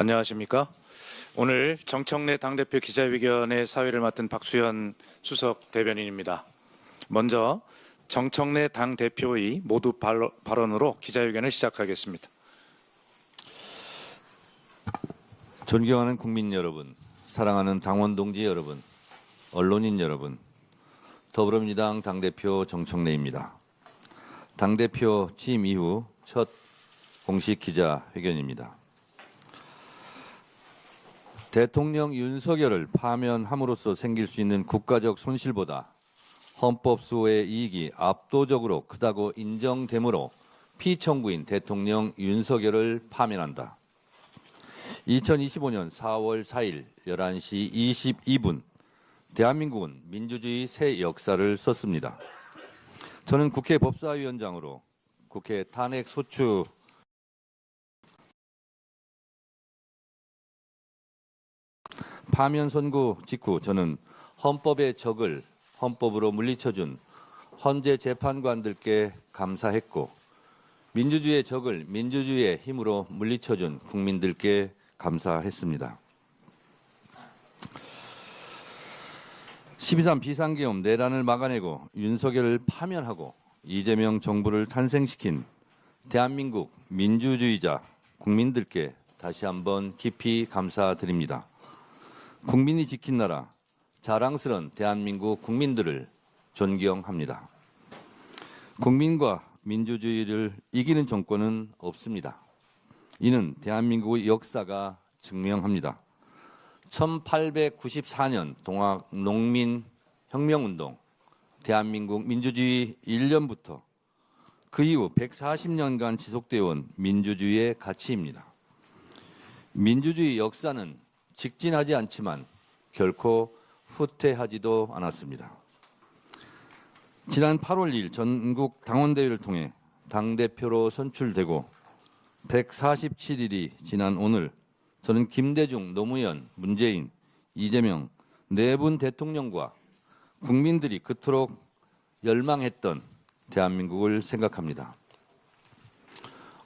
안녕하십니까? 오늘 정청래 당대표 기자회견의 사회를 맡은 박수현 수석 대변인입니다. 먼저 정청래 당대표의 모두 발언으로 기자회견을 시작하겠습니다. 존경하는 국민 여러분, 사랑하는 당원 동지 여러분, 언론인 여러분, 더불어민주당 당대표 정청래입니다. 당대표 취임 이후 첫 공식 기자회견입니다. 대통령 윤석열을 파면함으로써 생길 수 있는 국가적 손실보다 헌법 수호의 이익이 압도적으로 크다고 인정되므로 피청구인 대통령 윤석열을 파면한다. 2025년 4월 4일 11시 22분 대한민국은 민주주의 새 역사를 썼습니다. 저는 국회 법사위원장으로 국회 탄핵소추 파면 선고 직후 저는 헌법의 적을 헌법으로 물리쳐준 헌재 재판관들께 감사했고 민주주의의 적을 민주주의의 힘으로 물리쳐준 국민들께 감사했습니다. 12.3 비상계엄 내란을 막아내고 윤석열을 파면하고 이재명 정부를 탄생시킨 대한민국 민주주의자 국민들께 다시 한번 깊이 감사드립니다. 국민이 지킨 나라, 자랑스러운 대한민국 국민들을 존경합니다. 국민과 민주주의를 이기는 정권은 없습니다. 이는 대한민국의 역사가 증명합니다. 1894년 동학농민혁명운동, 대한민국 민주주의 1년부터 그 이후 140년간 지속되어 온 민주주의의 가치입니다. 민주주의 역사는 직진하지 않지만 결코 후퇴하지도 않았습니다. 지난 8월 2일 전국 당원대회를 통해 당대표로 선출되고 147일이 지난 오늘 저는 김대중, 노무현, 문재인, 이재명 네 분 대통령과 국민들이 그토록 열망했던 대한민국을 생각합니다.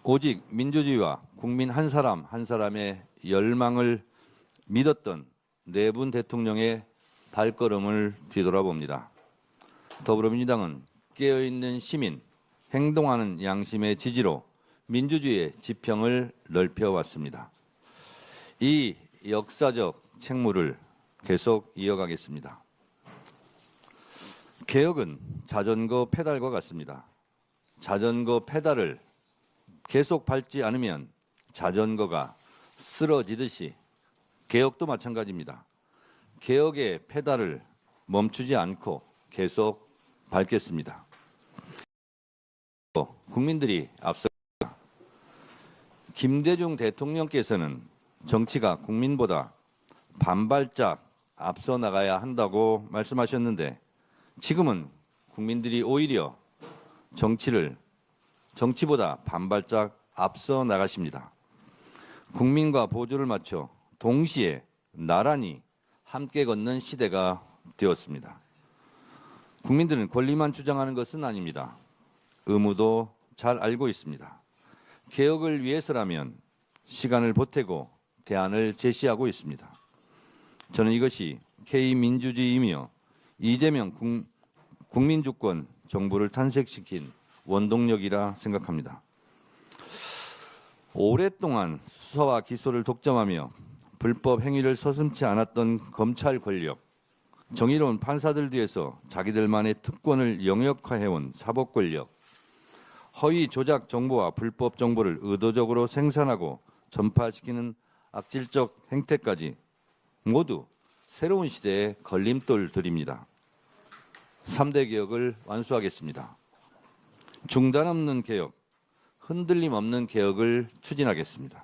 오직 민주주의와 국민 한 사람 한 사람의 열망을 믿었던 네 분 대통령의 발걸음을 뒤돌아봅니다. 더불어민주당은 깨어있는 시민, 행동하는 양심의 지지로 민주주의의 지평을 넓혀왔습니다. 이 역사적 책무를 계속 이어가겠습니다. 개혁은 자전거 페달과 같습니다. 자전거 페달을 계속 밟지 않으면 자전거가 쓰러지듯이 개혁도 마찬가지입니다. 개혁의 페달을 멈추지 않고 계속 밟겠습니다. 국민들이 앞서 김대중 대통령께서는 정치가 국민보다 반발짝 앞서 나가야 한다고 말씀하셨는데 지금은 국민들이 오히려 정치보다 반발짝 앞서 나가십니다. 국민과 보조를 맞춰 동시에 나란히 함께 걷는 시대가 되었습니다. 국민들은 권리만 주장하는 것은 아닙니다. 의무도 잘 알고 있습니다. 개혁을 위해서라면 시간을 보태고 대안을 제시하고 있습니다. 저는 이것이 K민주주의이며 이재명 국민주권 정부를 탄생시킨 원동력이라 생각합니다. 오랫동안 수사와 기소를 독점하며 불법 행위를 서슴지 않았던 검찰 권력, 정의로운 판사들 뒤에서 자기들만의 특권을 영역화해온 사법 권력, 허위 조작 정보와 불법 정보를 의도적으로 생산하고 전파시키는 악질적 행태까지 모두 새로운 시대의 걸림돌들입니다. 3대 개혁을 완수하겠습니다. 중단 없는 개혁, 흔들림 없는 개혁을 추진하겠습니다.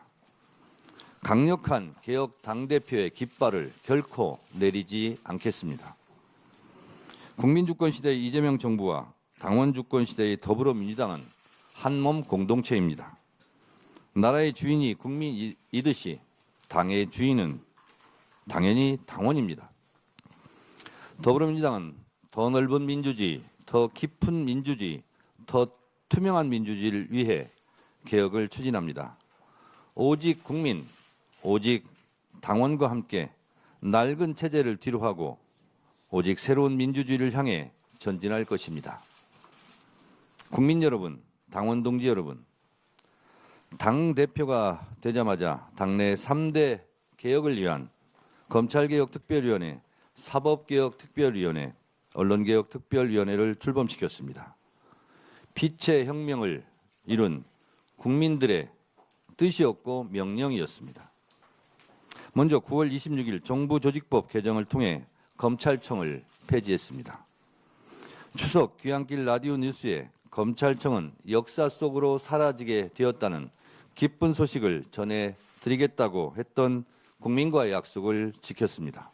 강력한 개혁 당대표의 깃발을 결코 내리지 않겠습니다. 국민주권 시대의 이재명 정부와 당원주권 시대의 더불어민주당은 한몸 공동체입니다. 나라의 주인이 국민이듯이 당의 주인은 당연히 당원입니다. 더불어민주당은 더 넓은 민주주의, 더 깊은 민주주의, 더 투명한 민주주의를 위해 개혁을 추진합니다. 오직 국민, 오직 당원과 함께 낡은 체제를 뒤로하고 오직 새로운 민주주의를 향해 전진할 것입니다. 국민 여러분, 당원 동지 여러분, 당대표가 되자마자 당내 3대 개혁을 위한 검찰개혁특별위원회, 사법개혁특별위원회, 언론개혁특별위원회를 출범시켰습니다. 빛의 혁명을 이룬 국민들의 뜻이었고 명령이었습니다. 먼저 9월 26일 정부조직법 개정을 통해 검찰청을 폐지했습니다. 추석 귀향길 라디오 뉴스에 검찰청은 역사 속으로 사라지게 되었다는 기쁜 소식을 전해드리겠다고 했던 국민과의 약속을 지켰습니다.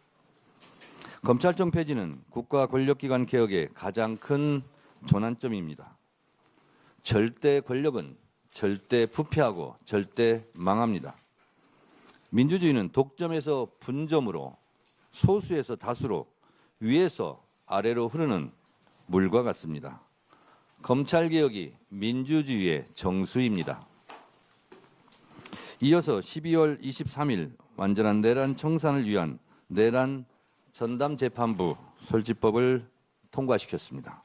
검찰청 폐지는 국가 권력기관 개혁의 가장 큰 전환점입니다. 절대 권력은 절대 부패하고 절대 망합니다. 민주주의는 독점에서 분점으로, 소수에서 다수로, 위에서 아래로 흐르는 물과 같습니다. 검찰개혁이 민주주의의 정수입니다. 이어서 12월 23일 완전한 내란 청산을 위한 내란 전담재판부 설치법을 통과시켰습니다.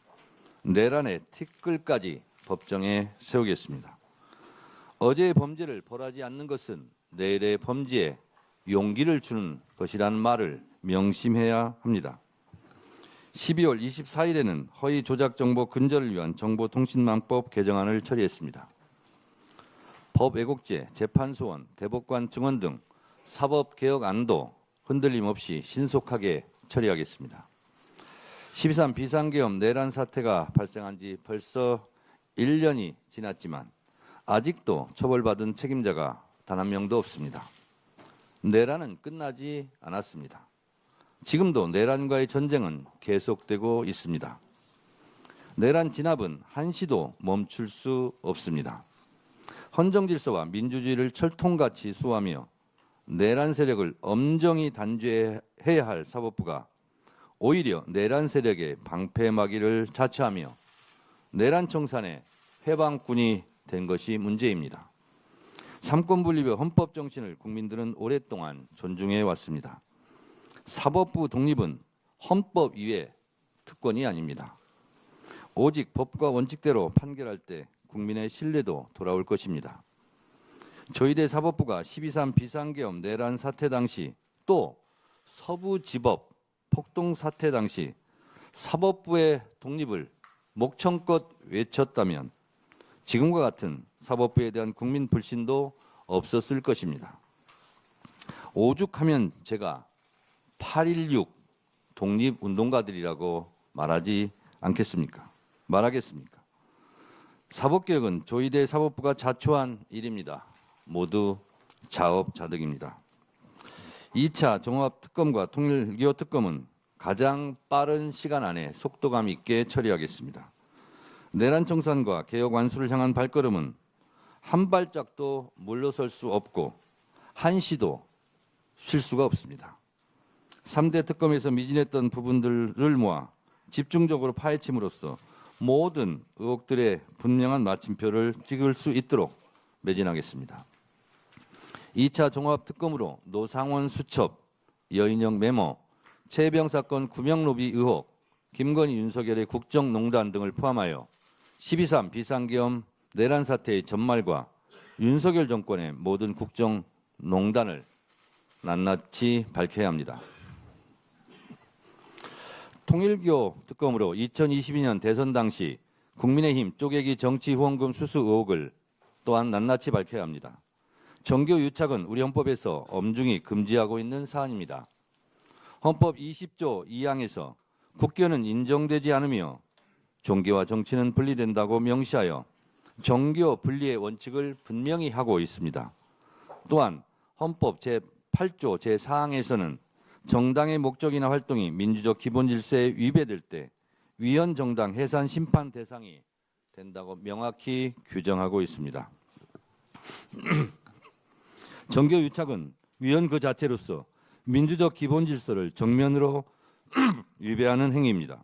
내란의 티끌까지 법정에 세우겠습니다. 어제의 범죄를 벌하지 않는 것은 내일의 범죄에 용기를 주는 것이라는 말을 명심해야 합니다. 12월 24일에는 허위 조작 정보 근절을 위한 정보통신망법 개정안을 처리했습니다. 법 왜곡죄, 재판 소원, 대법관 증언 등 사법 개혁안도 흔들림 없이 신속하게 처리하겠습니다. 12.3 비상계엄 내란 사태가 발생한 지 벌써 1년이 지났지만 아직도 처벌받은 책임자가 단 한 명도 없습니다. 내란은 끝나지 않았습니다. 지금도 내란과의 전쟁은 계속되고 있습니다. 내란 진압은 한시도 멈출 수 없습니다. 헌정질서와 민주주의를 철통같이 수호하며 내란 세력을 엄정히 단죄해야 할 사법부가 오히려 내란 세력의 방패막이를 자처하며 내란 청산의 해방꾼이 된 것이 문제입니다. 삼권 분립의 헌법 정신을 국민들은 오랫동안 존중해 왔습니다. 사법부 독립은 헌법 이외 특권이 아닙니다. 오직 법과 원칙대로 판결할 때 국민의 신뢰도 돌아올 것입니다. 조희대 사법부가 12.3 비상계엄 내란 사태 당시 또 서부지법 폭동 사태 당시 사법부의 독립을 목청껏 외쳤다면 지금과 같은 사법부에 대한 국민 불신도 없었을 것입니다. 오죽하면 제가 8.16 독립운동가들이라고 말하겠습니까? 사법개혁은 조희대 사법부가 자초한 일입니다. 모두 자업자득입니다. 2차 종합특검과 통일기호특검은 가장 빠른 시간 안에 속도감 있게 처리하겠습니다. 내란 청산과 개혁 완수를 향한 발걸음은 한 발짝도 물러설 수 없고 한시도 쉴 수가 없습니다. 3대 특검에서 미진했던 부분들을 모아 집중적으로 파헤침으로써 모든 의혹들의 분명한 마침표를 찍을 수 있도록 매진하겠습니다. 2차 종합특검으로 노상원 수첩, 여인영 메모, 최혜병 사건 구명로비 의혹, 김건희 윤석열의 국정농단 등을 포함하여 12.3 비상계엄 내란 사태의 전말과 윤석열 정권의 모든 국정농단을 낱낱이 밝혀야 합니다. 통일교 특검으로 2022년 대선 당시 국민의힘 쪼개기 정치 후원금 수수 의혹을 또한 낱낱이 밝혀야 합니다. 정교 유착은 우리 헌법에서 엄중히 금지하고 있는 사안입니다. 헌법 20조 2항에서 국교는 인정되지 않으며 종교와 정치는 분리된다고 명시하여 정교 분리의 원칙을 분명히 하고 있습니다. 또한 헌법 제8조 제4항에서는 정당의 목적이나 활동이 민주적 기본 질서에 위배될 때 위헌 정당 해산 심판 대상이 된다고 명확히 규정하고 있습니다. 정교 유착은 위헌 그 자체로서 민주적 기본 질서를 정면으로 위배하는 행위입니다.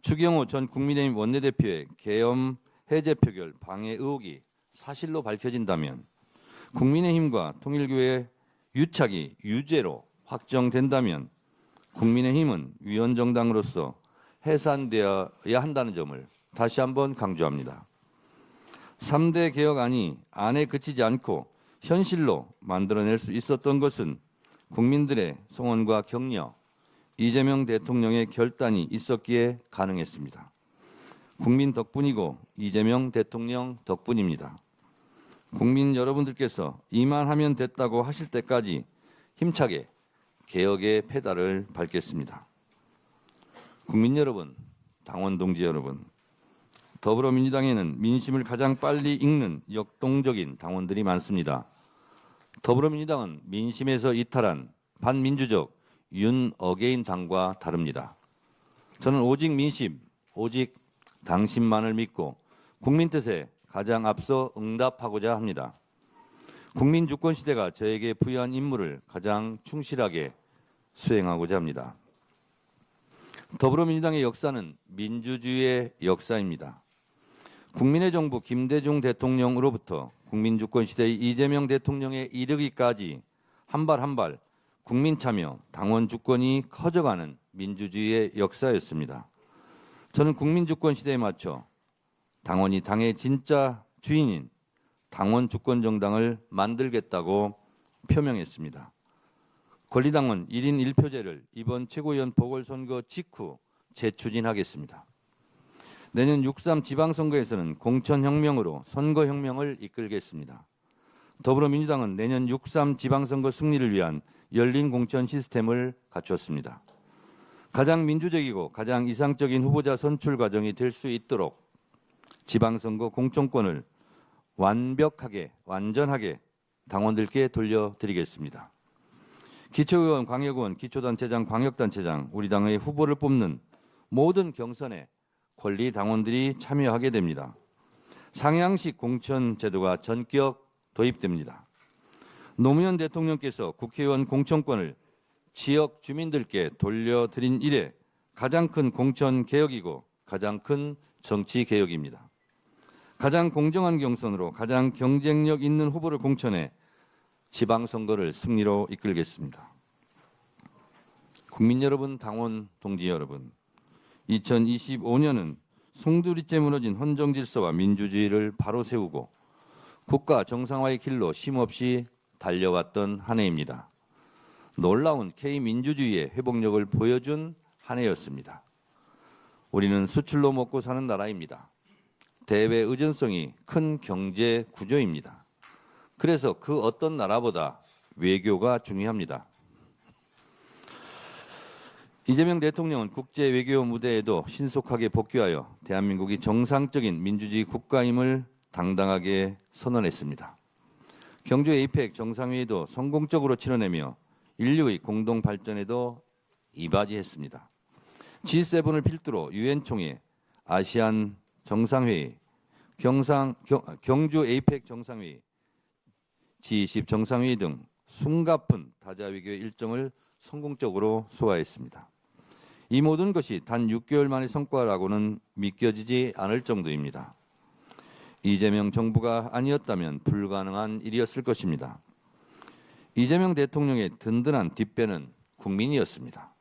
추경호 전 국민의힘 원내대표의 계엄 해제 표결 방해 의혹이 사실로 밝혀진다면 국민의힘과 통일교의 유착이 유죄로 확정된다면 국민의힘은 위원정당으로서 해산되어야 한다는 점을 다시 한번 강조합니다. 3대 개혁안이 안에 그치지 않고 현실로 만들어낼 수 있었던 것은 국민들의 성원과 격려, 이재명 대통령의 결단이 있었기에 가능했습니다. 국민 덕분이고 이재명 대통령 덕분입니다. 국민 여러분들께서 이만하면 됐다고 하실 때까지 힘차게 개혁의 페달을 밟겠습니다. 국민 여러분, 당원 동지 여러분, 더불어민주당에는 민심을 가장 빨리 읽는 역동적인 당원들이 많습니다. 더불어민주당은 민심에서 이탈한 반민주적 윤어게인 당과 다릅니다. 저는 오직 민심, 오직 당신만을 믿고 국민 뜻에 가장 앞서 응답하고자 합니다. 국민 주권 시대가 저에게 부여한 임무를 가장 충실하게 수행하고자 합니다. 더불어민주당의 역사는 민주주의의 역사입니다. 국민의 정부 김대중 대통령으로부터 국민 주권 시대의 이재명 대통령에 이르기까지 한 발 한 발 국민 참여, 당원 주권이 커져가는 민주주의의 역사였습니다. 저는 국민 주권 시대에 맞춰 당원이 당의 진짜 주인인 당원 주권 정당을 만들겠다고 표명했습니다. 권리당원 1인 1표제를 이번 최고위원 보궐선거 직후 재추진하겠습니다. 내년 6.3 지방선거에서는 공천혁명으로 선거혁명을 이끌겠습니다. 더불어민주당은 내년 6.3 지방선거 승리를 위한 열린 공천 시스템을 갖췄습니다. 가장 민주적이고 가장 이상적인 후보자 선출 과정이 될 수 있도록 지방선거 공천권을 완전하게 당원들께 돌려드리겠습니다. 기초의원, 광역의원, 기초단체장, 광역단체장, 우리 당의 후보를 뽑는 모든 경선에 권리 당원들이 참여하게 됩니다. 상향식 공천 제도가 전격 도입됩니다. 노무현 대통령께서 국회의원 공천권을 지역 주민들께 돌려드린 이래 가장 큰 공천 개혁이고 가장 큰 정치 개혁입니다. 가장 공정한 경선으로 가장 경쟁력 있는 후보를 공천해 지방선거를 승리로 이끌겠습니다. 국민 여러분, 당원 동지 여러분, 2025년은 송두리째 무너진 헌정질서와 민주주의를 바로 세우고 국가 정상화의 길로 쉼없이 달려왔던 한 해입니다. 놀라운 K민주주의의 회복력을 보여준 한 해였습니다. 우리는 수출로 먹고 사는 나라입니다. 대외 의존성이 큰 경제 구조입니다. 그래서 그 어떤 나라보다 외교가 중요합니다. 이재명 대통령은 국제 외교 무대에도 신속하게 복귀하여 대한민국이 정상적인 민주주의 국가임을 당당하게 선언했습니다. 경주 에이펙 정상회의도 성공적으로 치러내며 인류의 공동 발전에도 이바지했습니다. G7을 필두로 유엔 총회, 아시안 정상회의, 경주 에이펙 정상회의, G20 정상회의 등 숨가쁜 다자 외교 일정을 성공적으로 소화했습니다. 이 모든 것이 단 6개월 만의 성과라고는 믿겨지지 않을 정도입니다. 이재명 정부가 아니었다면 불가능한 일이었을 것입니다. 이재명 대통령의 든든한 뒷배는 국민이었습니다.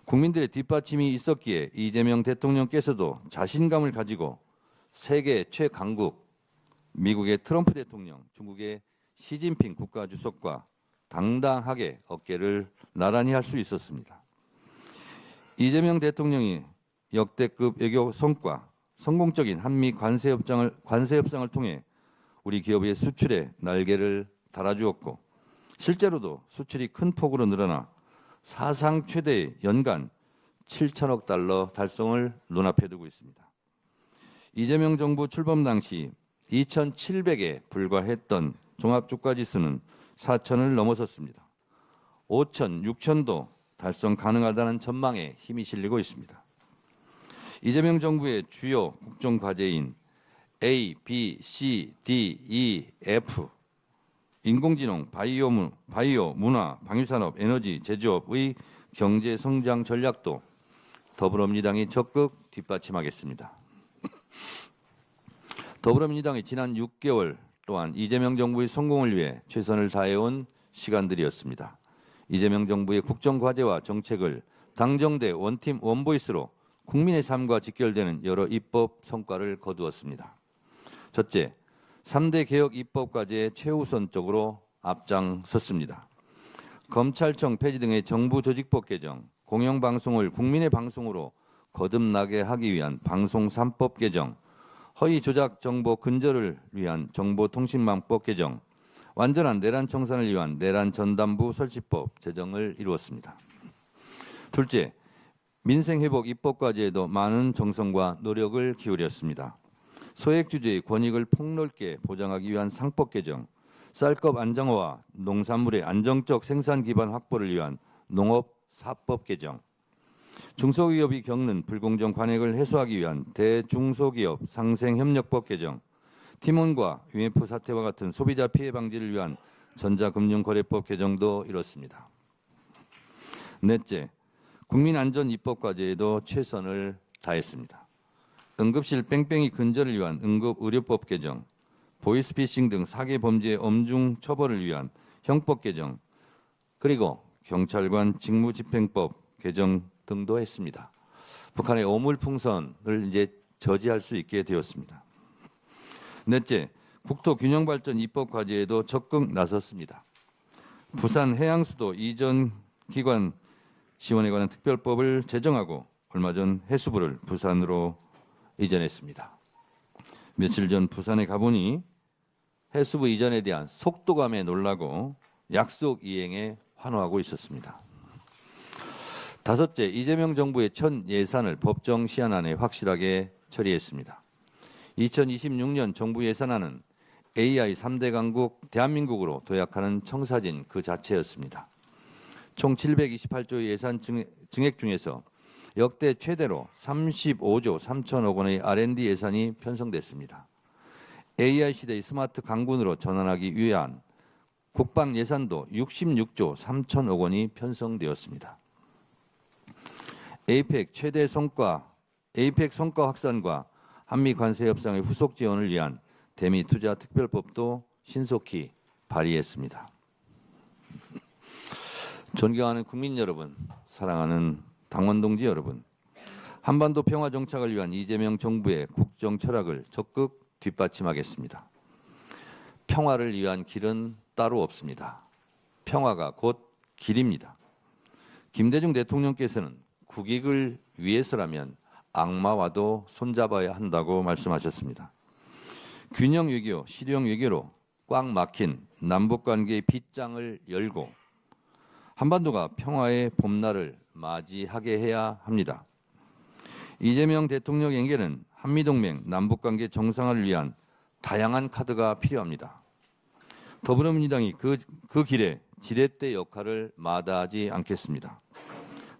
국민들의 뒷받침이 있었기에 이재명 대통령께서도 자신감을 가지고 세계 최강국, 미국의 트럼프 대통령, 중국의 시진핑 국가주석과 당당하게 어깨를 나란히 할 수 있었습니다. 이재명 대통령이 역대급 외교 성과, 성공적인 한미 관세 협상을 통해 우리 기업의 수출에 날개를 달아주었고 실제로도 수출이 큰 폭으로 늘어나 사상 최대의 연간 7천억 달러 달성을 눈앞에 두고 있습니다. 이재명 정부 출범 당시 2,700에 불과했던 종합주가지수는 4,000을 넘어섰습니다. 5,000, 6,000도 달성 가능하다는 전망에 힘이 실리고 있습니다. 이재명 정부의 주요 국정과제인 A, B, C, D, E, F, 인공지능, 바이오, 문화, 방위산업, 에너지, 제조업의 경제 성장 전략도 더불어민주당이 적극 뒷받침하겠습니다. 더불어민주당이 지난 6개월 또한 이재명 정부의 성공을 위해 최선을 다해온 시간들이었습니다. 이재명 정부의 국정과제와 정책을 당정대 원팀 원보이스로 국민의 삶과 직결되는 여러 입법 성과를 거두었습니다. 첫째, 3대 개혁 입법 과제에 최우선적으로 앞장섰습니다. 검찰청 폐지 등의 정부 조직법 개정, 공영방송을 국민의 방송으로 거듭나게 하기 위한 방송 3법 개정, 허위 조작 정보 근절을 위한 정보통신망법 개정, 완전한 내란 청산을 위한 내란 전담부 설치법 제정을 이루었습니다. 둘째, 민생회복 입법 과제에도 많은 정성과 노력을 기울였습니다. 소액주주의 권익을 폭넓게 보장하기 위한 상법 개정, 쌀값 안정화와 농산물의 안정적 생산 기반 확보를 위한 농업 사법 개정, 중소기업이 겪는 불공정 관행을 해소하기 위한 대중소기업 상생협력법 개정, 팀원과 UMF 사태와 같은 소비자 피해 방지를 위한 전자금융거래법 개정도 이뤘습니다. 넷째, 국민안전 입법 과제에도 최선을 다했습니다. 응급실 뺑뺑이 근절을 위한 응급의료법 개정, 보이스피싱 등 사기 범죄의 엄중 처벌을 위한 형법 개정, 그리고 경찰관 직무집행법 개정 등도 했습니다. 북한의 오물풍선을 이제 저지할 수 있게 되었습니다. 넷째, 국토균형발전 입법 과제에도 적극 나섰습니다. 부산 해양수도 이전 기관 지원에 관한 특별법을 제정하고 얼마 전 해수부를 부산으로 이전했습니다. 며칠 전 부산에 가보니 해수부 이전에 대한 속도감에 놀라고 약속 이행에 환호하고 있었습니다. 다섯째, 이재명 정부의 첫 예산을 법정 시한 안에 확실하게 처리했습니다. 2026년 정부 예산안은 AI 3대 강국 대한민국으로 도약하는 청사진 그 자체였습니다. 총 728조의 예산 증액 중에서 역대 최대로 35조 3천억 원의 R&D 예산이 편성됐습니다. AI 시대의 스마트 강군으로 전환하기 위한 국방 예산도 66조 3천억 원이 편성되었습니다. 에이펙 성과 확산과 한미 관세 협상의 후속 지원을 위한 대미 투자 특별법도 신속히 발의했습니다. 존경하는 국민 여러분, 사랑하는 당원 동지 여러분, 한반도 평화 정착을 위한 이재명 정부의 국정 철학을 적극 뒷받침하겠습니다. 평화를 위한 길은 따로 없습니다. 평화가 곧 길입니다. 김대중 대통령께서는 국익을 위해서라면 악마와도 손잡아야 한다고 말씀하셨습니다. 균형 외교, 실용 외교로 꽉 막힌 남북관계의 빗장을 열고 한반도가 평화의 봄날을 맞이하게 해야 합니다. 이재명 대통령에게는 한미동맹, 남북관계 정상화를 위한 다양한 카드가 필요합니다. 더불어민주당이 그 길에 지렛대 역할을 마다하지 않겠습니다.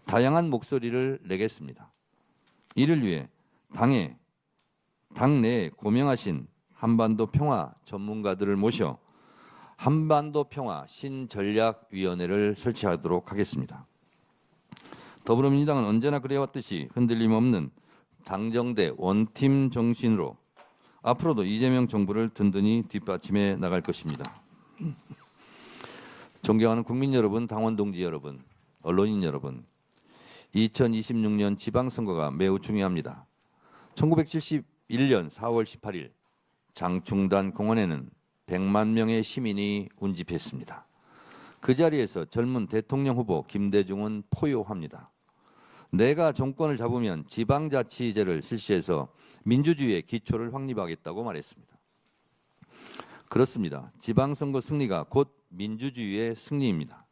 다양한 목소리를 내겠습니다. 이를 위해 당내에 고명하신 한반도 평화 전문가들을 모셔 한반도 평화 신전략위원회를 설치하도록 하겠습니다. 더불어민주당은 언제나 그래왔듯이 흔들림 없는 당정대 원팀 정신으로 앞으로도 이재명 정부를 든든히 뒷받침해 나갈 것입니다. 존경하는 국민 여러분, 당원 동지 여러분, 언론인 여러분, 2026년 지방선거가 매우 중요합니다. 1971년 4월 18일 장충단 공원에는 100만 명의 시민이 운집했습니다. 그 자리에서 젊은 대통령 후보 김대중은 포효합니다. 내가 정권을 잡으면 지방자치제를 실시해서 민주주의의 기초를 확립하겠다고 말했습니다. 그렇습니다. 지방선거 승리가 곧 민주주의의 승리입니다.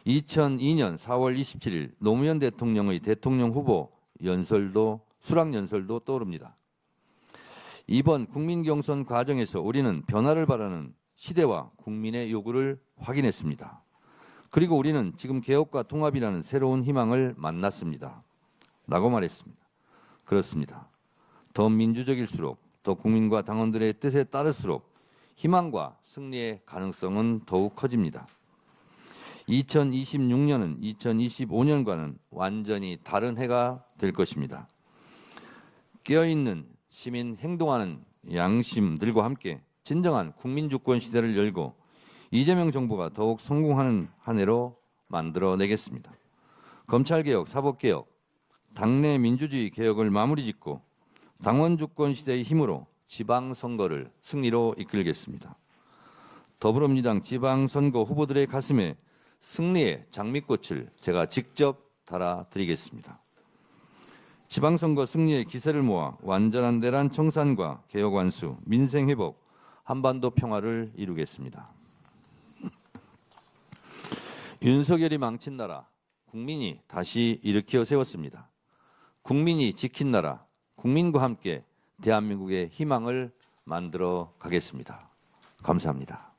2002년 4월 27일 노무현 대통령의 대통령 후보 수락연설도 떠오릅니다. 이번 국민경선 과정에서 우리는 변화를 바라는 시대와 국민의 요구를 확인했습니다. 그리고 우리는 지금 개혁과 통합이라는 새로운 희망을 만났습니다. 라고 말했습니다. 그렇습니다. 더 민주적일수록, 더 국민과 당원들의 뜻에 따를수록 희망과 승리의 가능성은 더욱 커집니다. 2026년은 2025년과는 완전히 다른 해가 될 것입니다. 깨어있는 시민 행동하는 양심들과 함께 진정한 국민주권 시대를 열고 이재명 정부가 더욱 성공하는 한 해로 만들어내겠습니다. 검찰개혁, 사법개혁, 당내 민주주의 개혁을 마무리짓고 당원 주권 시대의 힘으로 지방선거를 승리로 이끌겠습니다. 더불어민주당 지방선거 후보들의 가슴에 승리의 장미꽃을 제가 직접 달아드리겠습니다. 지방선거 승리의 기세를 모아 완전한 내란 청산과 개혁 완수, 민생 회복, 한반도 평화를 이루겠습니다. 윤석열이 망친 나라, 국민이 다시 일으켜 세웠습니다. 국민이 지킨 나라, 국민과 함께 대한민국의 희망을 만들어 가겠습니다. 감사합니다.